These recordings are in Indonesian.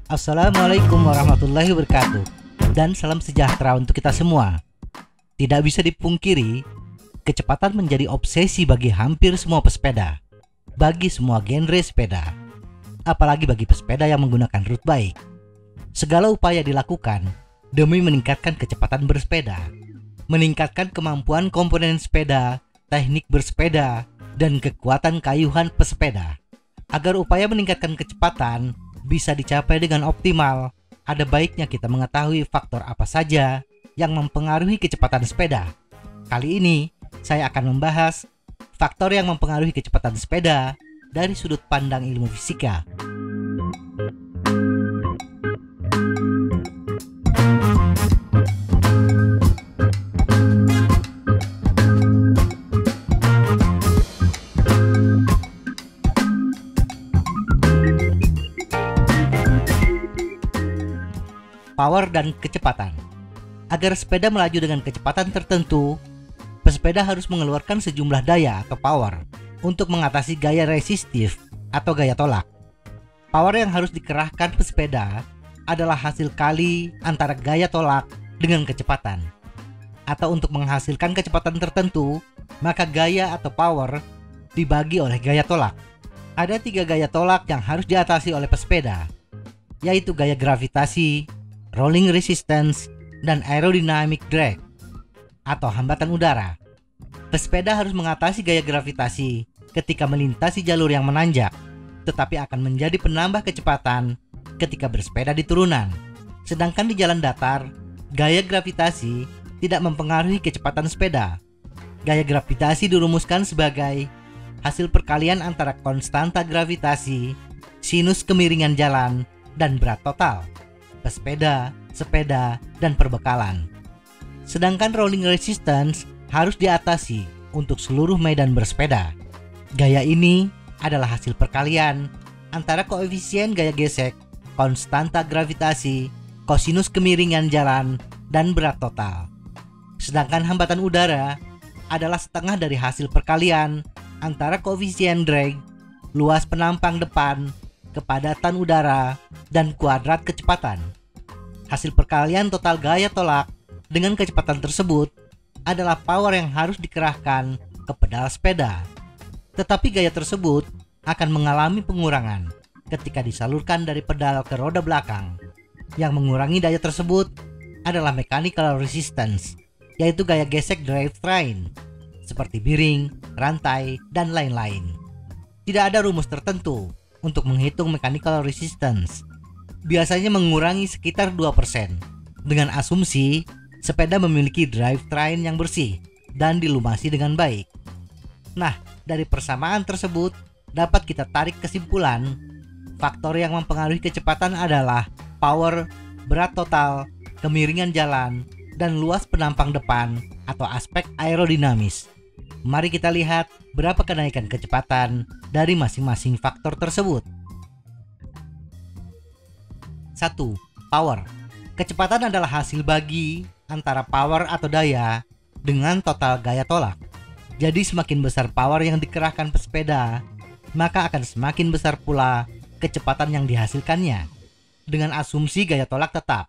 Assalamualaikum warahmatullahi wabarakatuh, dan salam sejahtera untuk kita semua. Tidak bisa dipungkiri, kecepatan menjadi obsesi bagi hampir semua pesepeda, bagi semua genre sepeda, apalagi bagi pesepeda yang menggunakan route bike. Segala upaya dilakukan demi meningkatkan kecepatan bersepeda, meningkatkan kemampuan komponen sepeda, teknik bersepeda, dan kekuatan kayuhan pesepeda. Agar upaya meningkatkan kecepatan bisa dicapai dengan optimal, ada baiknya kita mengetahui faktor apa saja yang mempengaruhi kecepatan sepeda. Kali ini, saya akan membahas faktor yang mempengaruhi kecepatan sepeda dari sudut pandang ilmu fisika. Power dan kecepatan. Agar sepeda melaju dengan kecepatan tertentu, pesepeda harus mengeluarkan sejumlah daya atau power untuk mengatasi gaya resistif atau gaya tolak. Power yang harus dikerahkan pesepeda adalah hasil kali antara gaya tolak dengan kecepatan. Atau untuk menghasilkan kecepatan tertentu, maka gaya atau power dibagi oleh gaya tolak. Ada 3 gaya tolak yang harus diatasi oleh pesepeda, yaitu gaya gravitasi, rolling resistance, dan aerodynamic drag atau hambatan udara. Pesepeda harus mengatasi gaya gravitasi ketika melintasi jalur yang menanjak, tetapi akan menjadi penambah kecepatan ketika bersepeda di turunan. Sedangkan di jalan datar, gaya gravitasi tidak mempengaruhi kecepatan sepeda. Gaya gravitasi dirumuskan sebagai hasil perkalian antara konstanta gravitasi, sinus kemiringan jalan, dan berat total pesepeda, sepeda, dan perbekalan. Sedangkan rolling resistance harus diatasi untuk seluruh medan bersepeda. Gaya ini adalah hasil perkalian antara koefisien gaya gesek, konstanta gravitasi, kosinus kemiringan jalan, dan berat total. Sedangkan hambatan udara adalah setengah dari hasil perkalian antara koefisien drag, luas penampang depan, kepadatan udara, dan kuadrat kecepatan. Hasil perkalian total gaya tolak dengan kecepatan tersebut adalah power yang harus dikerahkan ke pedal sepeda. Tetapi gaya tersebut akan mengalami pengurangan ketika disalurkan dari pedal ke roda belakang. Yang mengurangi daya tersebut adalah mechanical resistance, yaitu gaya gesek drivetrain, seperti bearing, rantai, dan lain-lain. Tidak ada rumus tertentu untuk menghitung mechanical resistance. Biasanya mengurangi sekitar 2%, dengan asumsi sepeda memiliki drivetrain yang bersih dan dilumasi dengan baik. Nah, dari persamaan tersebut dapat kita tarik kesimpulan, faktor yang mempengaruhi kecepatan adalah power, berat total, kemiringan jalan, dan luas penampang depan atau aspek aerodinamis. Mari kita lihat berapa kenaikan kecepatan dari masing-masing faktor tersebut. 1. Power. Kecepatan adalah hasil bagi antara power atau daya dengan total gaya tolak. Jadi semakin besar power yang dikerahkan pesepeda, maka akan semakin besar pula kecepatan yang dihasilkannya. Dengan asumsi gaya tolak tetap,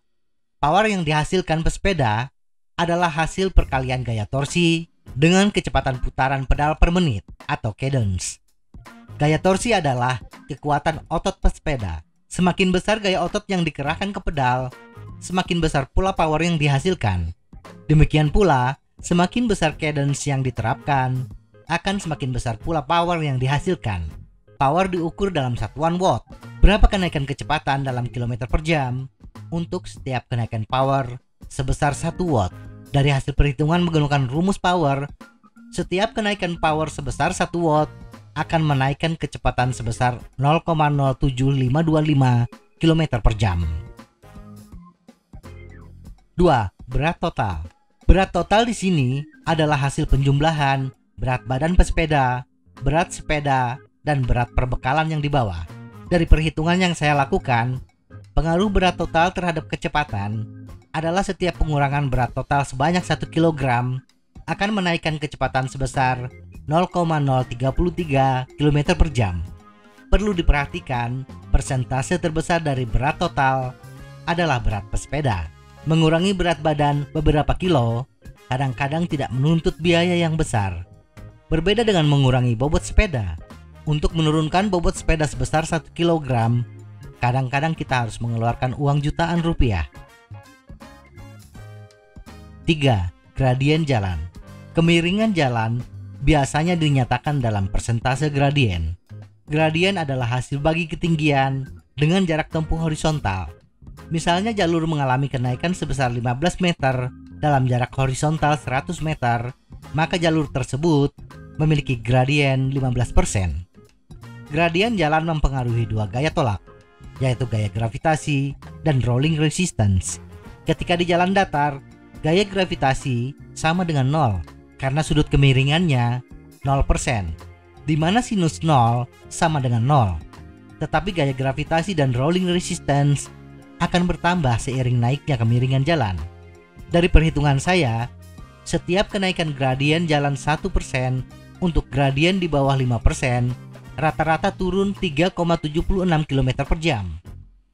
power yang dihasilkan pesepeda adalah hasil perkalian gaya torsi dengan kecepatan putaran pedal per menit atau cadence. Gaya torsi adalah kekuatan otot pesepeda. Semakin besar gaya otot yang dikerahkan ke pedal, semakin besar pula power yang dihasilkan. Demikian pula, semakin besar cadence yang diterapkan, akan semakin besar pula power yang dihasilkan. Power diukur dalam satuan watt. Berapa kenaikan kecepatan dalam kilometer per jam untuk setiap kenaikan power sebesar 1 watt. Dari hasil perhitungan menggunakan rumus power, setiap kenaikan power sebesar 1 watt akan menaikkan kecepatan sebesar 0,07525 km per jam. 2. Berat total. Berat total di sini adalah hasil penjumlahan berat badan pesepeda, berat sepeda, dan berat perbekalan yang dibawa. Dari perhitungan yang saya lakukan, pengaruh berat total terhadap kecepatan adalah setiap pengurangan berat total sebanyak 1 kg akan menaikkan kecepatan sebesar 0,033 km per jam. Perlu diperhatikan, persentase terbesar dari berat total adalah berat pesepeda. Mengurangi berat badan beberapa kilo kadang-kadang tidak menuntut biaya yang besar. Berbeda dengan mengurangi bobot sepeda. Untuk menurunkan bobot sepeda sebesar 1 kg, kadang-kadang kita harus mengeluarkan uang jutaan rupiah. 3. Gradien jalan. Kemiringan jalan biasanya dinyatakan dalam persentase gradien. Gradien adalah hasil bagi ketinggian dengan jarak tempuh horizontal. Misalnya jalur mengalami kenaikan sebesar 15 meter dalam jarak horizontal 100 meter, maka jalur tersebut memiliki gradien 15%. Gradien jalan mempengaruhi dua gaya tolak, yaitu gaya gravitasi dan rolling resistance. Ketika di jalan datar, gaya gravitasi sama dengan 0 karena sudut kemiringannya 0%. Di mana sinus 0 sama dengan 0. Tetapi gaya gravitasi dan rolling resistance akan bertambah seiring naiknya kemiringan jalan. Dari perhitungan saya, setiap kenaikan gradien jalan 1% untuk gradien di bawah 5%, rata-rata turun 3,76 km per jam.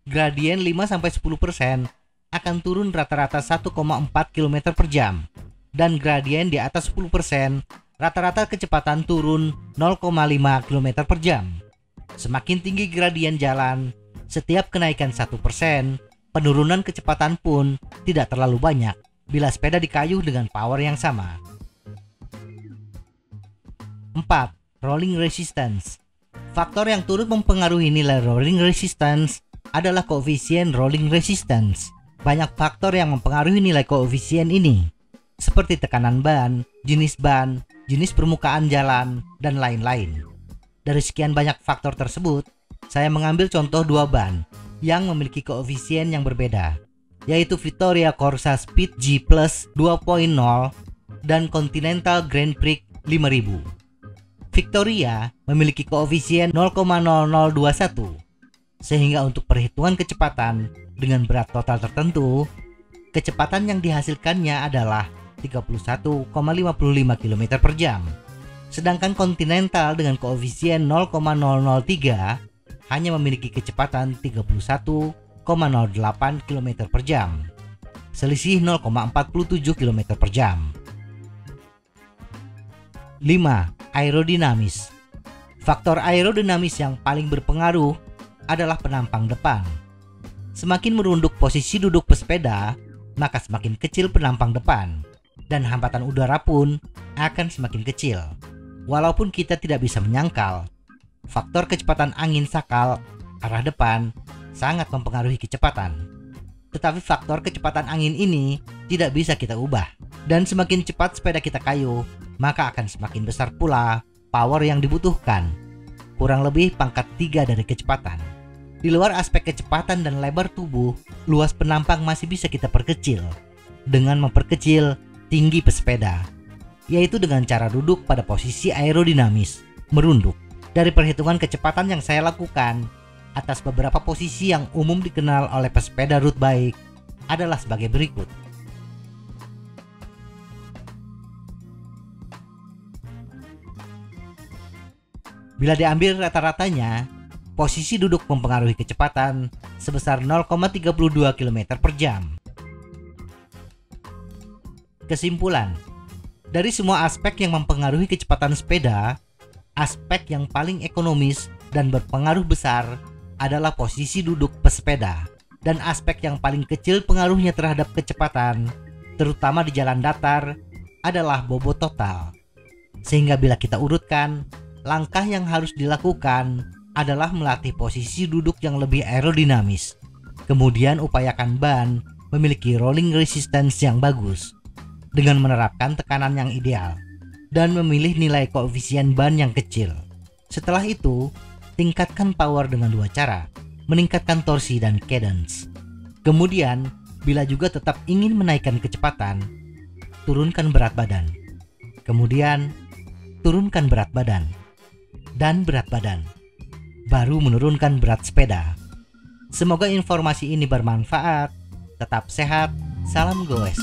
Gradien 5-10% akan turun rata-rata 1,4 km per jam. Dan gradien di atas 10%, rata-rata kecepatan turun 0,5 km per jam. Semakin tinggi gradien jalan, setiap kenaikan 1%, penurunan kecepatan pun tidak terlalu banyak bila sepeda dikayuh dengan power yang sama. 4. Rolling resistance. Faktor yang turut mempengaruhi nilai rolling resistance adalah koefisien rolling resistance. Banyak faktor yang mempengaruhi nilai koefisien ini, seperti tekanan ban, jenis permukaan jalan, dan lain-lain. Dari sekian banyak faktor tersebut, saya mengambil contoh dua ban yang memiliki koefisien yang berbeda, yaitu Vittoria Corsa Speed G Plus 2.0 dan Continental Grand Prix 5000. Victoria memiliki koefisien 0,0021, sehingga untuk perhitungan kecepatan dengan berat total tertentu, kecepatan yang dihasilkannya adalah 31,55 km per jam. Sedangkan Continental dengan koefisien 0,003 hanya memiliki kecepatan 31,08 km per jam. Selisih 0,47 km per jam. 5. Aerodinamis. Faktor aerodinamis yang paling berpengaruh adalah penampang depan. Semakin merunduk posisi duduk pesepeda, maka semakin kecil penampang depan, dan hambatan udara pun akan semakin kecil. Walaupun kita tidak bisa menyangkal, faktor kecepatan angin sakal arah depan sangat mempengaruhi kecepatan. Tetapi faktor kecepatan angin ini tidak bisa kita ubah, dan semakin cepat sepeda kita kayuh, maka akan semakin besar pula power yang dibutuhkan, kurang lebih pangkat 3 dari kecepatan. Di luar aspek kecepatan dan lebar tubuh, luas penampang masih bisa kita perkecil dengan memperkecil tinggi pesepeda, yaitu dengan cara duduk pada posisi aerodinamis, merunduk. Dari perhitungan kecepatan yang saya lakukan atas beberapa posisi yang umum dikenal oleh pesepeda road bike adalah sebagai berikut. Bila diambil rata-ratanya, posisi duduk mempengaruhi kecepatan sebesar 0,32 km per jam. Kesimpulan, dari semua aspek yang mempengaruhi kecepatan sepeda, aspek yang paling ekonomis dan berpengaruh besar adalah posisi duduk pesepeda, dan aspek yang paling kecil pengaruhnya terhadap kecepatan, terutama di jalan datar, adalah bobot total. Sehingga bila kita urutkan, langkah yang harus dilakukan adalah melatih posisi duduk yang lebih aerodinamis. Kemudian upayakan ban memiliki rolling resistance yang bagus dengan menerapkan tekanan yang ideal dan memilih nilai koefisien ban yang kecil. Setelah itu, tingkatkan power dengan dua cara, meningkatkan torsi dan cadence. Kemudian, bila juga tetap ingin menaikkan kecepatan, turunkan berat badan. Kemudian, turunkan berat badan dan berat badan, baru menurunkan berat sepeda. Semoga informasi ini bermanfaat. Tetap sehat, salam goes.